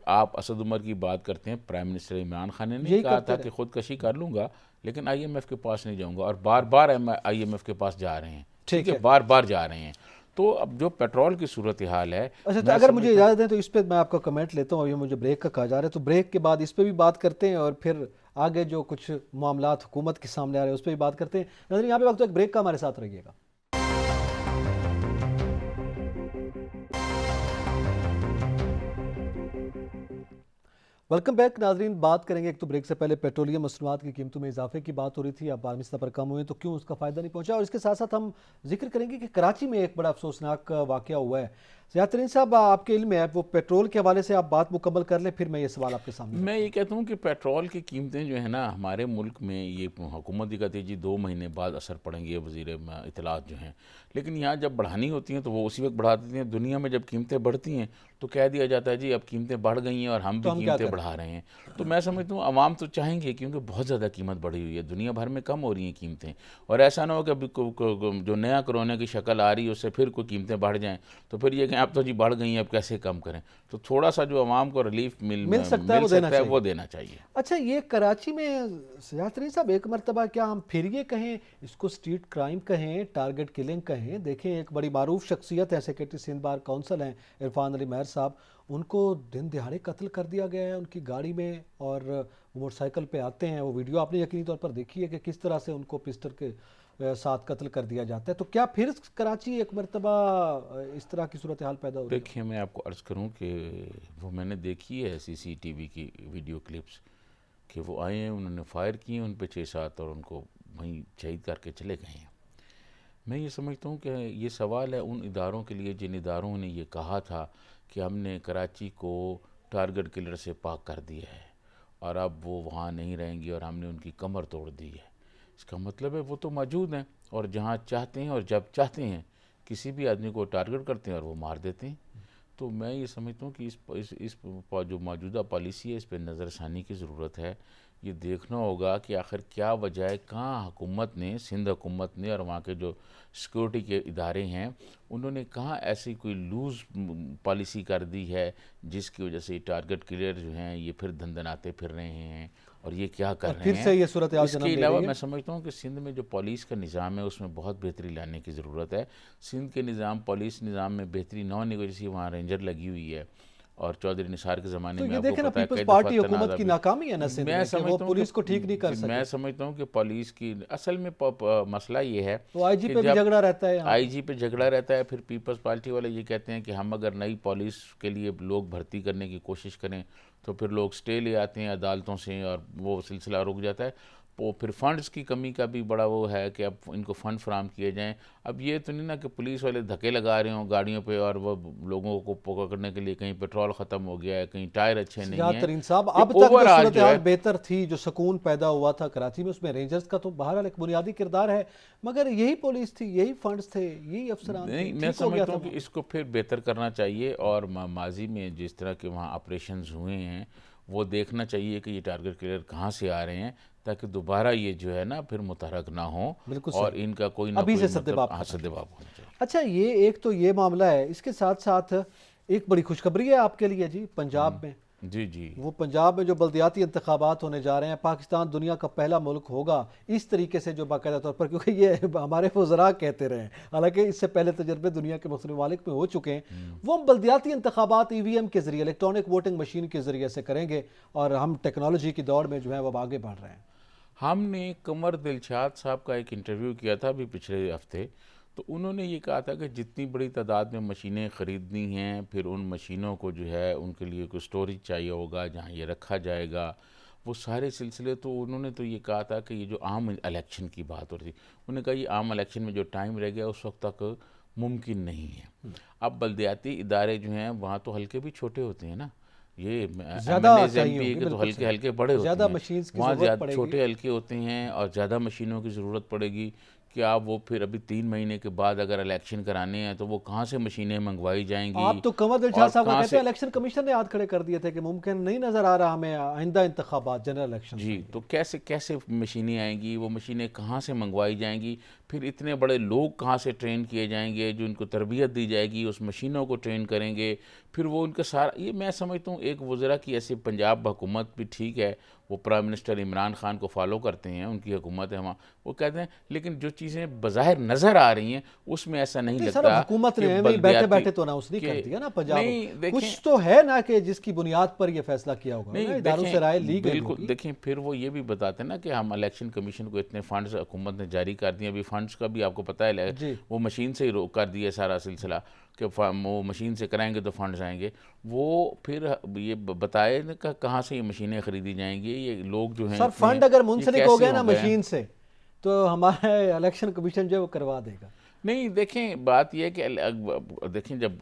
آپ اسد عمر کی بات کرتے ہیں، پرائم منسٹر عمران خان نے کہا تھا کہ خودکشی کر لوں گا لیکن آئی ایم ایف کے پاس نہیں جاؤں گا، اور بار بار آئی ایم ایف کے پاس جا رہے ہیں. ٹھیک ہے، بار بار جا رہے ہیں. تو اب جو پیٹرول کی صورتحال ہے، اچھا، تو اگر مجھے اجازت دیں تو اس پہ میں آپ کا کمنٹ لیتا ہوں. ابھی مجھے بریک کا کہا جا رہا ہے، تو بریک کے بعد اس پہ بھی بات کرتے ہیں، اور پھر آگے جو کچھ معاملات حکومت کے سامنے آ رہے ہیں اس پہ بھی بات کرتے ہیں. ناظرین، یہاں پہ وقت ایک بریک کا، ہمارے ساتھ رہیے گا. ویلکم بیک ناظرین. بات کریں گے، ایک تو بریک سے پہلے پیٹرولیم مصنوعات کی قیمتوں میں اضافے کی بات ہو رہی تھی. اب عالمی سطح پر کم ہوئے تو کیوں اس کا فائدہ نہیں پہنچا، اور اس کے ساتھ ساتھ ہم ذکر کریں گے کہ کراچی میں ایک بڑا افسوسناک واقعہ ہوا ہے. سیاح ترین صاحب، آپ کے علم میں ہے وہ پیٹرول کے حوالے سے آپ بات مکمل کر لیں، پھر میں یہ سوال آپ کے سامنے. میں یہ کہتا ہوں کہ پیٹرول کی قیمتیں جو ہیں نا ہمارے ملک میں، یہ حکومت کہتی ہے جی 2 مہینے بعد اثر پڑیں گے، وزیر اطلاعات جو ہیں، لیکن یہاں جب بڑھانی ہوتی ہیں تو وہ اسی وقت بڑھا دیتی ہیں. دنیا میں جب قیمتیں بڑھتی ہیں تو کہہ دیا جاتا ہے جی اب قیمتیں بڑھ گئی ہیں اور ہم بھی قیمتیں بڑھا رہے ہیں. تو میں سمجھتا ہوں عوام تو چاہیں گے، کیونکہ بہت زیادہ قیمت بڑھی ہوئی ہے، دنیا بھر میں کم ہو رہی ہیں قیمتیں، اور ایسا نہ ہو کہ ابھی جو نیا کرونا کی شکل آ رہی ہے اس سے پھر کوئی قیمتیں بڑھ جائیں تو پھر یہ کہ اب تو جی بڑھ گئی ہیں، اب کیسے کم کریں. تو تھوڑا سا جو عوام کو ریلیف مل سکتا ہے وہ دینا چاہیے. اچھا، یہ کراچی میں سیاح ترین صاحب ایک مرتبہ کیا ہم پھر یہ کہیں، اس کو سٹریٹ کرائم کہیں، ٹارگٹ کلنگ کہیں، دیکھیں ایک بڑی معروف شخصیت ہے، سیکریٹری سندھ بار کونسل ہیں عرفان علی مہر صاحب، ان کو دن دہاڑے قتل کر دیا گیا ہے ان کی گاڑی میں، اور وہ موٹر سائیکل پہ آتے ہیں. وہ ویڈیو آپ نے یقینی طور پر دیکھی ہے کہ کس طرح سے ان کو پسٹل کے ساتھ قتل کر دیا جاتا ہے. تو کیا پھر کراچی ایک مرتبہ اس طرح کی صورتحال پیدا ہو رہی ہے؟ دیکھیں، میں آپ کو عرض کروں کہ وہ میں نے دیکھی ہے CCTV کی ویڈیو کلپس، کہ وہ آئے ہیں، انہوں نے فائر کیے ان پہ 6-7 اور ان کو وہیں شہید کر کے چلے گئے ہیں. میں یہ سمجھتا ہوں کہ یہ سوال ہے ان اداروں کے لیے جن اداروں نے یہ کہا تھا کہ ہم نے کراچی کو ٹارگٹ کلر سے پاک کر دیا ہے اور اب وہ وہاں نہیں رہیں گی اور ہم نے ان کی کمر توڑ دی ہے. اس کا مطلب ہے وہ تو موجود ہیں اور جہاں چاہتے ہیں اور جب چاہتے ہیں کسی بھی آدمی کو ٹارگٹ کرتے ہیں اور وہ مار دیتے ہیں. تو میں یہ سمجھتا ہوں کہ اس جو موجودہ پالیسی ہے اس پہ نظر ثانی کی ضرورت ہے. یہ دیکھنا ہوگا کہ آخر کیا وجہ ہے، کہاں حکومت نے، سندھ حکومت نے اور وہاں کے جو سیکورٹی کے ادارے ہیں انہوں نے کہاں ایسی کوئی لوز پالیسی کر دی ہے جس کی وجہ سے ٹارگٹ کلیئر جو ہیں یہ پھر دندناتے پھر رہے ہیں اور یہ کیا کر رہے ہیں. پھر سے یہ صورتحال اس کے علاوہ میں سمجھتا ہوں کہ سندھ میں جو پولیس کا نظام ہے اس میں بہت بہتری لانے کی ضرورت ہے. سندھ کے نظام، پولیس نظام میں بہتری نہ ہونے کی وجہ سے وہاں رینجر لگی ہوئی ہے اور چودھری نثار کے زمانے تو میں یہ آپ کو دیکھیں نا پتہ ہے پیپلز کئی پارٹی دفعہ حکومت تنازع کی بھی. ناکامی ہے نا سندھ میں کہ وہ پولیس کو ٹھیک نہیں کر میں سکے. سمجھتا ہوں کہ پولیس کی اصل میں مسئلہ یہ ہے تو آئی جی کہ پہ بھی جب جھگڑا رہتا ہے یہاں آئی پہ. جی پہ جھگڑا رہتا ہے، پھر پیپلز پارٹی والے یہ کہتے ہیں کہ ہم اگر نئی پولیس کے لیے لوگ بھرتی کرنے کی کوشش کریں تو پھر لوگ سٹے لے آتے ہیں عدالتوں سے اور وہ سلسلہ رک جاتا ہے. وہ پھر فنڈز کی کمی کا بھی بڑا وہ ہے کہ اب ان کو فنڈ فراہم کیے جائیں. اب یہ تو نہیں نا کہ پولیس والے دھکے لگا رہے ہوں گاڑیوں پہ اور وہ لوگوں کو پکڑنے کے لیے کہیں پیٹرول ختم ہو گیا ہے، کہیں ٹائر اچھے نہیں سجاد ہیں. ترین صاحب، یہ اب تک اوور جو آل جو ہے صورتحال بہتر تھی، جو سکون پیدا ہوا تھا کراچی میں، اس میں رینجرز کا تو بہرحال ایک بنیادی کردار ہے، مگر یہی پولیس تھی، یہی فنڈز تھے، یہی افسران تھے، نہیں، میں ٹھیک ہو گیا سمجھتا تھا ہوں کہ معاملہ. اس کو پھر بہتر کرنا چاہیے اور ماضی میں جس طرح کے وہاں آپریشنز ہوئے ہیں وہ دیکھنا چاہیے کہ یہ ٹارگٹ کلیئر کہاں سے آ رہے ہیں تاکہ دوبارہ یہ جو ہے نا پھر متحرک نہ ہوں بالکل اور صحیح. ان کا کوئی نہ ابھی کوئی سے سدباب ختم کیا. سدباب ہونا چاہیے. اچھا، یہ ایک تو یہ معاملہ ہے، اس کے ساتھ ساتھ ایک بڑی خوشخبری ہے آپ کے لیے جی. پنجاب میں جی جی وہ پنجاب میں جو بلدیاتی انتخابات ہونے جا رہے ہیں، پاکستان دنیا کا پہلا ملک ہوگا اس طریقے سے جو باقاعدہ طور پر، کیونکہ یہ ہمارے وزراء کہتے رہے ہیں، حالانکہ اس سے پہلے تجربے دنیا کے مختلف ممالک میں ہو چکے ہیں. وہ ہم بلدیاتی انتخابات ای وی ایم کے ذریعے، الیکٹرانک ووٹنگ مشین کے ذریعے سے کریں گے اور ہم ٹیکنالوجی کی دور میں جو ہے وہ آگے بڑھ رہے ہیں. ہم نے قمر دلشاد صاحب کا ایک انٹرویو کیا تھا ابھی پچھلے ہفتے، تو انہوں نے یہ کہا تھا کہ جتنی بڑی تعداد میں مشینیں خریدنی ہیں، پھر ان مشینوں کو جو ہے ان کے لیے کوئی سٹوریج چاہیے ہوگا جہاں یہ رکھا جائے گا، وہ سارے سلسلے. تو انہوں نے تو یہ کہا تھا کہ یہ جو عام الیکشن کی بات ہو رہی تھی، انہوں نے کہا یہ عام الیکشن میں جو ٹائم رہ گیا اس وقت تک ممکن نہیں ہے. اب بلدیاتی ادارے جو ہیں وہاں تو حلقے بھی چھوٹے ہوتے ہیں نا، یہ ایم زیادہ ایل ایز ایم چاہیے پی اے ہوگی، کے تو بالکل ہلکے صحیح. ہلکے بڑے ہوتے زیادہ ہیں، مشینز کی وہاں ضرورت زیادہ پڑے گی. چھوٹے ہلکے ہوتے ہیں اور زیادہ مشینوں کی ضرورت پڑے گی. کیا وہ پھر ابھی 3 مہینے کے بعد اگر الیکشن کرانے ہیں تو وہ کہاں سے مشینیں منگوائی جائیں گی آپ تو قمر دلشاد اور صاحب کا کہاں کہتے سے. ہیں الیکشن کمیشن نے ہاتھ کھڑے کر دیے تھے کہ ممکن نہیں نظر آ رہا ہمیں آئندہ انتخابات جنرل الیکشنز جی، ہوں گے. تو کیسے مشینیں آئیں گی، وہ مشینیں کہاں سے منگوائی جائیں گی، پھر اتنے بڑے لوگ کہاں سے ٹرین کیے جائیں گے جو ان کو تربیت دی جائے گی، اس مشینوں کو ٹرین کریں گے، پھر وہ ان کا سارا. یہ میں سمجھتا ہوں ایک وزراء کی ایسی پنجاب حکومت بھی ٹھیک ہے، وہ پرائم منسٹر عمران خان کو فالو کرتے ہیں، ان کی حکومت ہے وہاں، وہ کہتے ہیں، لیکن جو چیزیں بظاہر نظر آ رہی ہیں اس میں ایسا نہیں نہیں سر، اب لگتا حکومت کہ نے بیٹھے بلدیاتی بیٹھے تو اناؤنس نہیں کر دیا نا پنجاب. نہیں دیکھیں. کچھ تو ہے نا کہ جس کی بنیاد پر یہ فیصلہ کیا ہوگا نا، نہیں اداروں سے رائے لی دیکھیں، گئی بالکل ہوگی. دیکھیں، پھر وہ یہ بھی بتاتے ہیں نا کہ ہم الیکشن کمیشن کو اتنے فنڈز حکومت نے جاری کر دیے. ابھی فنڈز کا بھی آپ کو پتہ ہے جی. وہ مشین سے ہی کر دیا سارا سلسلہ کہ وہ مشین سے کرائیں گے تو فنڈز آئیں گے. وہ پھر یہ بتائے کہ کہاں سے یہ مشینیں خریدی جائیں گی، یہ لوگ جو ہیں سر اتنے فنڈ اگر یہ منسلک ہو کیسے گیا نا گئے ہیں. مشین سے تو ہمارا الیکشن کمیشن جو ہے وہ کروا دے گا. نہیں دیکھیں، بات یہ ہے کہ دیکھیں جب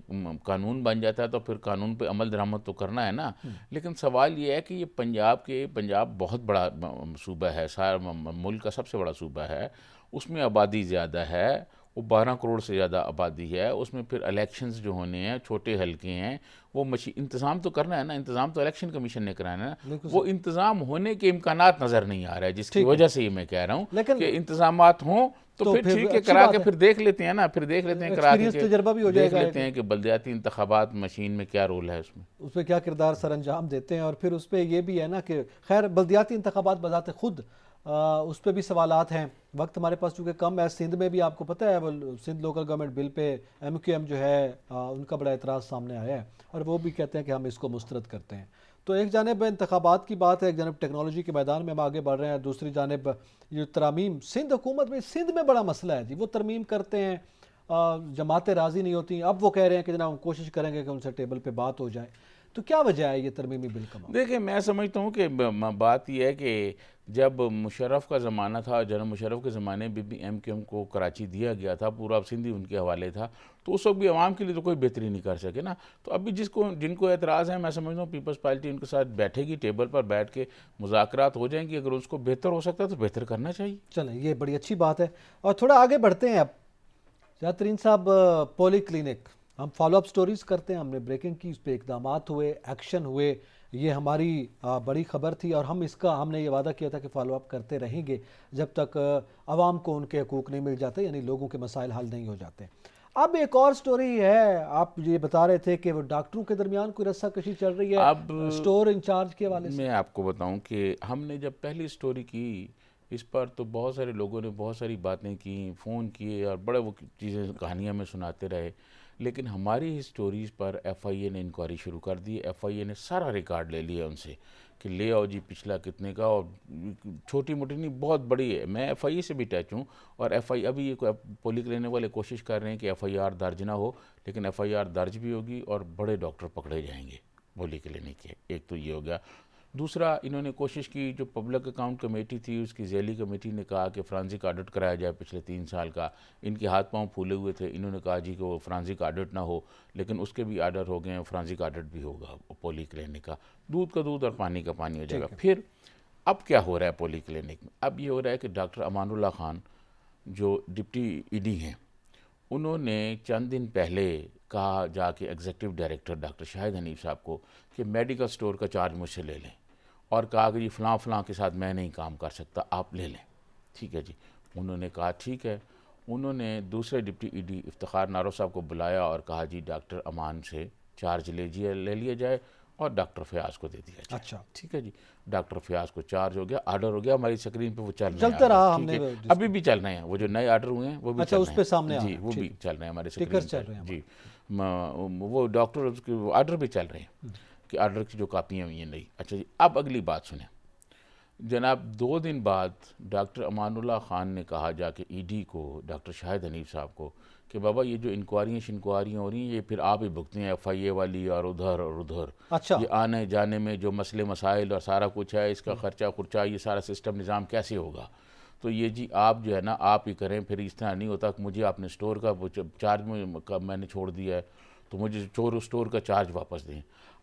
قانون بن جاتا ہے تو پھر قانون پہ عمل درآمد تو کرنا ہے نا. لیکن سوال یہ ہے کہ یہ پنجاب بہت بڑا صوبہ ہے، سارا ملک کا سب سے بڑا صوبہ ہے، اس میں آبادی زیادہ ہے، وہ 12 کروڑ سے زیادہ آبادی ہے، اس میں پھر الیکشنز جو ہونے ہیں چھوٹے حلقے ہیں، وہ انتظام تو کرنا ہے نا، انتظام تو الیکشن کمیشن نے کرانا ہے. وہ انتظام ہونے کے امکانات نظر نہیں آ رہا ہے، جس کی وجہ سے یہ میں کہہ رہا ہوں کہ انتظامات ہوں تو پھر ٹھیک ہے، کرا کے پھر دیکھ لیتے ہیں نا، پھر دیکھ لیتے ہیں کرا کے تجربہ بھی ہو جائے دیکھ گا لیتے ہیں کہ بلدیاتی انتخابات مشین میں کیا رول ہے، اس میں کیا کردار سر انجام دیتے ہیں. اور پھر اس پہ یہ بھی ہے نا کہ خیر بلدیاتی انتخابات بذات خود اس پہ بھی سوالات ہیں. وقت ہمارے پاس چونکہ کم ہے. سندھ میں بھی آپ کو پتہ ہے وہ سندھ لوکل گورنمنٹ بل پہ ایم کیو ایم جو ہے ان کا بڑا اعتراض سامنے آیا ہے اور وہ بھی کہتے ہیں کہ ہم اس کو مسترد کرتے ہیں. تو ایک جانب انتخابات کی بات ہے، ایک جانب ٹیکنالوجی کے میدان میں ہم آگے بڑھ رہے ہیں، دوسری جانب یہ ترامیم سندھ حکومت میں، سندھ میں بڑا مسئلہ ہے جی. وہ ترمیم کرتے ہیں، جماعتیں راضی نہیں ہوتی. اب وہ کہہ رہے ہیں کہ جناب ہم کوشش کریں گے کہ ان سے ٹیبل پہ بات ہو جائے. تو کیا وجہ ہے یہ ترمیمی بل کا؟ دیکھیں میں سمجھتا ہوں کہ بات یہ ہے کہ جب مشرف کا زمانہ تھا، جنرل مشرف کے زمانے میں بھی ایم کیو ایم کو کراچی دیا گیا تھا، پورا سندھ ان کے حوالے تھا، تو اس وقت بھی عوام کے لیے تو کوئی بہتری نہیں کر سکے نا. تو ابھی جن کو اعتراض ہے، میں سمجھتا ہوں پیپلز پارٹی ان کے ساتھ بیٹھے گی، ٹیبل پر بیٹھ کے مذاکرات ہو جائیں گی. اگر اس کو بہتر ہو سکتا ہے تو بہتر کرنا چاہیے. چلیں یہ بڑی اچھی بات ہے. اور تھوڑا آگے بڑھتے ہیں. اب سجاد ترین صاحب، پولی کلینک ہم فالو اپ سٹوریز کرتے ہیں، ہم نے بریکنگ کی، اس پہ اقدامات ہوئے، ایکشن ہوئے، یہ ہماری بڑی خبر تھی اور ہم نے یہ وعدہ کیا تھا کہ فالو اپ کرتے رہیں گے جب تک عوام کو ان کے حقوق نہیں مل جاتے، یعنی لوگوں کے مسائل حل نہیں ہو جاتے. اب ایک اور سٹوری ہے، آپ یہ بتا رہے تھے کہ وہ ڈاکٹروں کے درمیان کوئی رسہ کشی چل رہی ہے اب سٹور انچارج کے حوالے سے. میں آپ کو بتاؤں کہ ہم نے جب پہلی سٹوری کی اس پر تو بہت سارے لوگوں نے بہت ساری باتیں کی، فون کیے اور بڑے وہ چیزیں کہانیاں میں سناتے رہے. لیکن ہماری اسٹوریز پر ایف آئی اے نے انکوائری شروع کر دی. ایف آئی اے نے سارا ریکارڈ لے لیا ان سے کہ لے آؤ جی پچھلا کتنے کا, اور چھوٹی موٹی نہیں بہت بڑی ہے. میں ایف آئی اے سے بھی ٹچ ہوں, اور ایف آئی ابھی یہ پولی کلینک والے کوشش کر رہے ہیں کہ ایف آئی آر درج نہ ہو, لیکن ایف آئی آر درج بھی ہوگی اور بڑے ڈاکٹر پکڑے جائیں گے پولی کلینک کے. ایک تو یہ ہو گیا. دوسرا, انہوں نے کوشش کی, جو پبلک اکاؤنٹ کمیٹی تھی اس کی ذیلی کمیٹی نے کہا کہ فرانزک آڈٹ کرایا جائے پچھلے 3 سال کا. ان کے ہاتھ پاؤں پھولے ہوئے تھے, انہوں نے کہا جی کہ وہ فرانزک آڈٹ نہ ہو, لیکن اس کے بھی آرڈر ہو گئے ہیں, فرانزک آڈٹ بھی ہوگا پولی کلینک کا. دودھ کا دودھ اور پانی کا پانی ہو جائے گا. پھر اب کیا ہو رہا ہے پولی کلینک میں؟ اب یہ ہو رہا ہے کہ ڈاکٹر امان اللہ خان جو ڈپٹی ای ڈی ہیں, انہوں نے چند دن پہلے کہا جا کے ایگزیکٹو ڈائریکٹر ڈاکٹر شاہد حنیف صاحب کو کہ میڈیکل سٹور کا چارج مجھ سے لے لیں, اور کہا کہ جی فلاں فلاں کے ساتھ میں نہیں کام کر سکتا, آپ لے لیں. ٹھیک ہے جی. انہوں نے کہا ٹھیک ہے. انہوں نے دوسرے ڈپٹی ای ڈی افتخار نارو صاحب کو بلایا اور کہا جی ڈاکٹر امان سے چارج لے لیا جائے اور ڈاکٹر فیاض کو دے دیا جائے. اچھا ٹھیک ہے جی. ڈاکٹر فیاض کو چارج ہو گیا, آرڈر ہو گیا, ہماری اسکرین پہ وہ چلتا رہا, ہم نے ابھی بھی چل رہے ہیں. وہ جو نئے آرڈر ہوئے ہیں وہ بھی اچھا اس پہ سامنے جی وہ بھی چل رہے ہیں ہمارے ٹکرز چل رہے ہیں جی. وہ ڈاکٹر آرڈر بھی چل رہے ہیں کہ آرڈر کی جو کاپیاں ہوئی ہیں نہیں. اچھا جی, اب اگلی بات سنیں جناب. 2 دن بعد ڈاکٹر امان اللہ خان نے کہا جا کے ای ڈی کو, ڈاکٹر شاہد حنیف صاحب کو, کہ بابا یہ جو انکوائریاں ہو رہی ہیں یہ پھر آپ ہی بھگتے ہیں, ایف آئی اے والی اور ادھر. اچھا یہ آنے جانے میں جو مسئلے مسائل اور سارا کچھ ہے, اس کا خرچہ یہ سارا سسٹم نظام کیسے ہوگا؟ تو یہ جی آپ جو ہے نا آپ ہی کریں. پھر اس طرح نہیں ہوتا کہ مجھے آپ نے اسٹور کا چارج میں نے چھوڑ دیا ہے تو مجھے اسٹور کا چارج واپس دیں.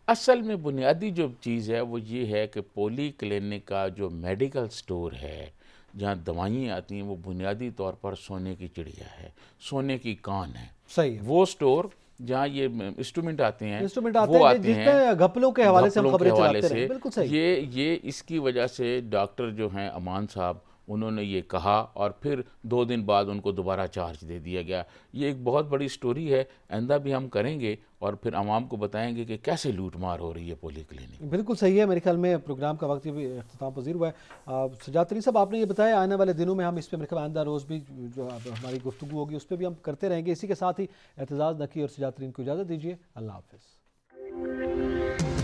اصل میں بنیادی جو چیز ہے وہ یہ ہے کہ پولی کلینک کا جو میڈیکل سٹور ہے جہاں دوائیں آتی ہیں وہ بنیادی طور پر سونے کی چڑیا ہے, سونے کی کان ہے. صحیح. وہ سٹور جہاں یہ انسٹرومنٹ آتے ہیں وہ آتے ہیں گھپلوں کے حوالے سے ہم خبریں چلاتے ہیں. بالکل صحیح. یہ اس کی وجہ سے ڈاکٹر جو ہیں امان صاحب انہوں نے یہ کہا اور پھر 2 دن بعد ان کو دوبارہ چارج دے دیا گیا. یہ ایک بہت بڑی سٹوری ہے, آئندہ بھی ہم کریں گے اور پھر عوام کو بتائیں گے کہ کیسے لوٹ مار ہو رہی ہے پولی کلینک. بالکل صحیح ہے. میرے خیال میں پروگرام کا وقت بھی اختتام پذیر ہوا ہے. سجاد ترین صاحب آپ نے یہ بتایا, آنے والے دنوں میں ہم اس پہ میرے خیال آئندہ روز بھی جو ہماری گفتگو ہوگی اس پہ بھی ہم کرتے رہیں گے. اسی کے ساتھ ہی اعتزاز نقی اور سجاد ترین کو اجازت دیجیے. اللہ حافظ.